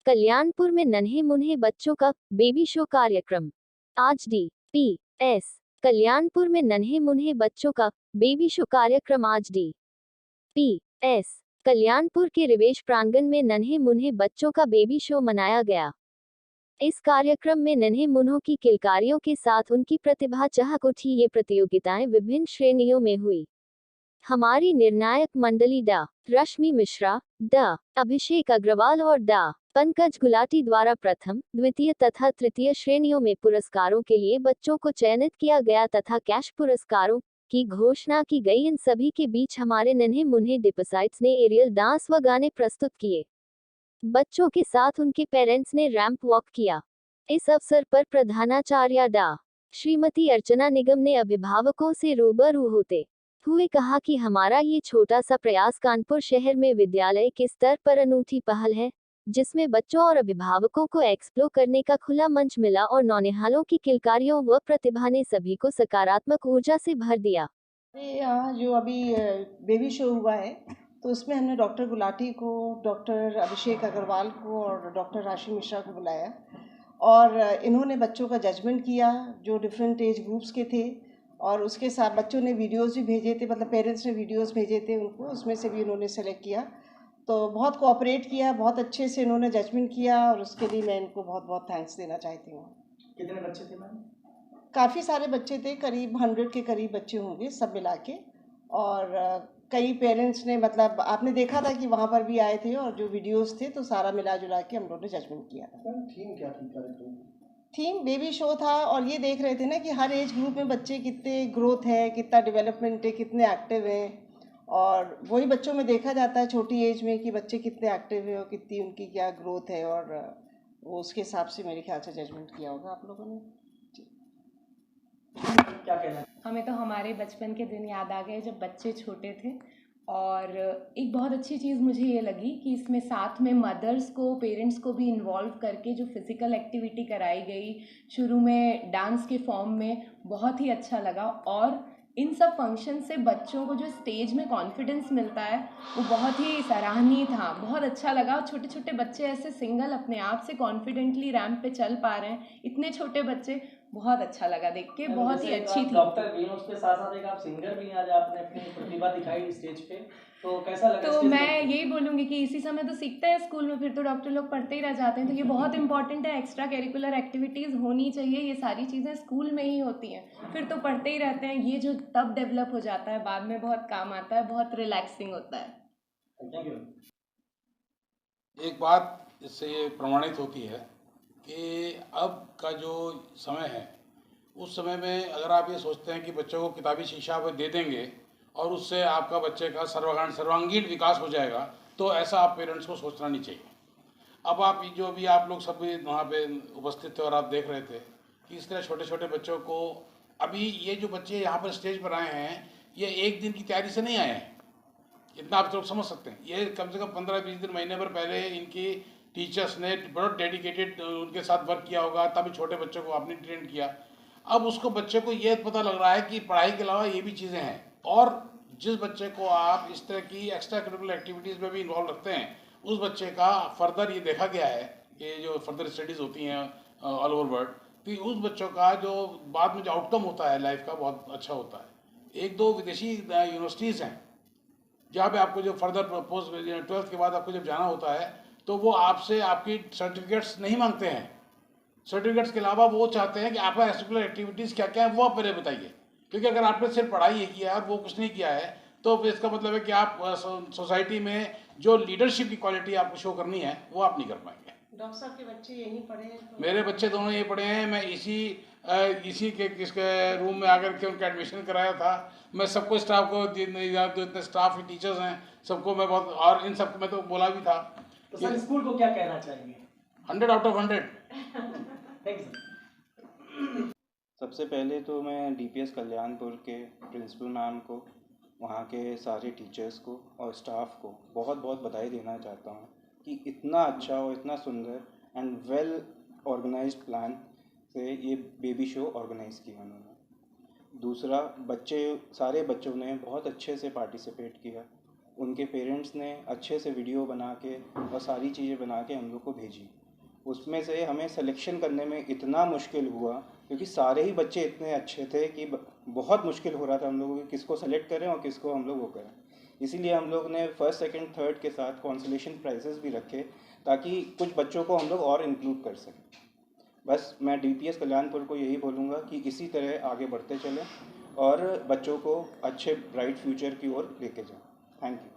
कल्याणपुर में नन्हे मुन्हे बच्चों का बेबी शो कार्यक्रम। आज DPS कल्याणपुर में नन्हे मुन्हे बच्चों का बेबी शो कार्यक्रम। आज DPS कल्याणपुर के रिवेश प्रांगण में नन्हे मुन्हे बच्चों का बेबी शो मनाया गया। इस कार्यक्रम में नन्हे मुन्हों की किलकारियों के साथ उनकी प्रतिभा चहक उठी। ये प्रतियोगिताएं विभिन्न श्रेणियों में हुई। हमारी निर्णायक मंडली डा रश्मि मिश्रा, डा अभिषेक अग्रवाल और डा पंकज गुलाटी द्वारा प्रथम, द्वितीय तथा तृतीय श्रेणियों में पुरस्कारों के लिए बच्चों को चयनित किया गया तथा कैश पुरस्कारों की घोषणा की गई। इन सभी के बीच हमारे नन्हे मुन्हे डिपसाइट्स ने एरियल डांस व गाने प्रस्तुत किए। बच्चों के साथ उनके पेरेंट्स ने रैंप वॉक किया। इस अवसर पर प्रधानाचार्य डा श्रीमती अर्चना निगम ने अभिभावकों से रूबरू होते हुए कहा कि हमारा ये छोटा सा प्रयास कानपुर शहर में विद्यालय के स्तर पर अनूठी पहल है, जिसमें बच्चों और अभिभावकों को एक्सप्लोर करने का खुला मंच मिला और नौनिहालों की किलकारियों व प्रतिभा ने सभी को सकारात्मक ऊर्जा से भर दिया। यहाँ जो अभी बेबी शो हुआ है, तो उसमें हमने डॉक्टर गुलाटी को, डॉक्टर अभिषेक अग्रवाल को और डॉक्टर राशि मिश्रा को बुलाया और इन्होंने बच्चों का जजमेंट किया जो डिफरेंट एज ग्रुप्स के थे। और उसके साथ बच्चों ने वीडियोस भी भेजे थे, मतलब पेरेंट्स ने वीडियोस भेजे थे उनको, उसमें से भी उन्होंने सेलेक्ट किया। तो बहुत कोऑपरेट किया, बहुत अच्छे से इन्होंने जजमेंट किया और उसके लिए मैं इनको बहुत बहुत थैंक्स देना चाहती हूँ। कितने बच्चे थे मैम? काफ़ी सारे बच्चे थे, करीब 100 के करीब बच्चे होंगे सब मिला के। और कई पेरेंट्स ने, मतलब आपने देखा था कि वहाँ पर भी आए थे और जो वीडियोस थे, तो सारा मिला जुला के हम लोगों ने जजमेंट किया था। थीम क्या थी कार्यक्रम? थीम बेबी शो था और ये देख रहे थे ना कि हर एज ग्रुप में बच्चे कितने ग्रोथ है, कितना डेवलपमेंट है, कितने एक्टिव हैं। और वही बच्चों में देखा जाता है छोटी एज में कि बच्चे कितने एक्टिव है और कितनी उनकी क्या ग्रोथ है। और वो उसके हिसाब से मेरे ख्याल से जजमेंट किया होगा आप लोगों ने। क्या कहना है? हमें तो हमारे बचपन के दिन याद आ गए जब बच्चे छोटे थे। और एक बहुत अच्छी चीज़ मुझे ये लगी कि इसमें साथ में मदर्स को, पेरेंट्स को भी इन्वॉल्व करके जो फिज़िकल एक्टिविटी कराई गई शुरू में डांस के फॉर्म में, बहुत ही अच्छा लगा। और इन सब फंक्शन से बच्चों को जो स्टेज में कॉन्फिडेंस मिलता है वो बहुत ही सराहनीय था, बहुत अच्छा लगा। और छोटे छोटे बच्चे ऐसे सिंगल अपने आप से कॉन्फिडेंटली रैंप पे चल पा रहे हैं, इतने छोटे बच्चे, बहुत अच्छा लगा देख के, बहुत ही अच्छी थी। डॉक्टर भी हैं, उसके साथ साथ एक आप सिंगर भी हैं, आज आपने अपनी प्रतिभा दिखाई स्टेज पे, तो कैसा लगा? तो मैं यही बोलूँगी कि इसी समय तो सीखते हैं स्कूल में, फिर तो डॉक्टर लोग पढ़ते ही रह जाते हैं। तो ये बहुत इंपॉर्टेंट है, एक्स्ट्रा करिकुलर एक्टिविटीज़ होनी चाहिए। ये सारी चीज़ें स्कूल में ही होती हैं, फिर तो पढ़ते ही रहते हैं। ये जो तब डेवलप हो जाता है, बाद में बहुत काम आता है, बहुत रिलैक्सिंग होता है। Thank you. एक बात इससे ये प्रमाणित होती है कि अब का जो समय है, उस समय में अगर आप ये सोचते हैं कि बच्चों को किताबी शिक्षा आप दे देंगे और उससे आपका बच्चे का सर्वांगीण विकास हो जाएगा, तो ऐसा आप पेरेंट्स को सोचना नहीं चाहिए। अब आप जो भी आप लोग सब वहाँ पे उपस्थित थे और आप देख रहे थे कि इस तरह छोटे छोटे बच्चों को, अभी ये जो बच्चे यहाँ पर स्टेज पर आए हैं, ये एक दिन की तैयारी से नहीं आए हैं, इतना आप लोग समझ सकते हैं। ये कम से कम 15-20 दिन, महीने भर पहले इनकी टीचर्स ने बहुत डेडिकेटेड उनके साथ वर्क किया होगा, तभी छोटे बच्चों को आपने ट्रेन किया। अब उसको बच्चे को ये पता लग रहा है कि पढ़ाई के अलावा ये भी चीज़ें हैं। और जिस बच्चे को आप इस तरह की एक्स्ट्रा करिकुलर एक्टिविटीज़ में भी इन्वॉल्व रखते हैं, उस बच्चे का फर्दर ये देखा गया है कि जो फर्दर स्टडीज़ होती हैं ऑल ओवर वर्ल्ड, कि उस बच्चों का जो बाद में जो आउटकम होता है लाइफ का, बहुत अच्छा होता है। 1-2 विदेशी यूनिवर्सिटीज़ हैं जहाँ पे आपको जो फर्दर पोस्ट 12th के बाद आपको जब जाना होता है, तो वो आपसे आपकी सर्टिफिकेट्स नहीं मांगते हैं। सर्टिफिकेट्स के अलावा वो चाहते हैं कि आपका एक्स्ट्रा एक्टिविटीज़ क्या क्या है वो आप पहले बताइए, क्योंकि अगर आपने सिर्फ पढ़ाई ये किया है और वो कुछ नहीं किया है, तो फिर इसका मतलब है कि आप सोसाइटी में जो लीडरशिप की क्वालिटी आपको शो करनी है वो आप नहीं कर पाएंगे। डॉक्टर साहब के बच्चे यहीं पढ़े हैं? तो मेरे बच्चे दोनों यहीं पढ़े हैं। मैं इसी के किसके रूम में आकर के उनका एडमिशन कराया था। मैं सबको, स्टाफ को, जो इतने स्टाफ के टीचर्स हैं, सबको मैं बहुत, और इन सबको मैं तो बोला भी था। तो सर स्कूल को क्या कहना चाहेंगे? 100 आउट ऑफ 100। सबसे पहले तो मैं डीपीएस कल्याणपुर के प्रिंसिपल मैम को, वहाँ के सारे टीचर्स को और स्टाफ को बहुत बहुत बधाई देना चाहता हूँ कि इतना अच्छा और इतना सुंदर एंड वेल ऑर्गेनाइज्ड प्लान से ये बेबी शो ऑर्गेनाइज़ किया उन्होंने। दूसरा, सारे बच्चों ने बहुत अच्छे से पार्टिसिपेट किया उनके पेरेंट्स ने अच्छे से वीडियो बना के और सारी चीज़ें बना के हम लोग को भेजी। उसमें से हमें सिलेक्शन करने में इतना मुश्किल हुआ क्योंकि सारे ही बच्चे इतने अच्छे थे कि बहुत मुश्किल हो रहा था हम लोगों को किसको सेलेक्ट करें और किसको हम लोग वो करें। इसीलिए हम लोग ने फर्स्ट सेकंड थर्ड के साथ कंसोलेशन प्राइजेस भी रखे ताकि कुछ बच्चों को हम लोग और इंक्लूड कर सकें। बस मैं DPS कल्याणपुर को यही बोलूँगा कि इसी तरह आगे बढ़ते चलें और बच्चों को अच्छे ब्राइट फ्यूचर की ओर लेके जाएं। Thank you.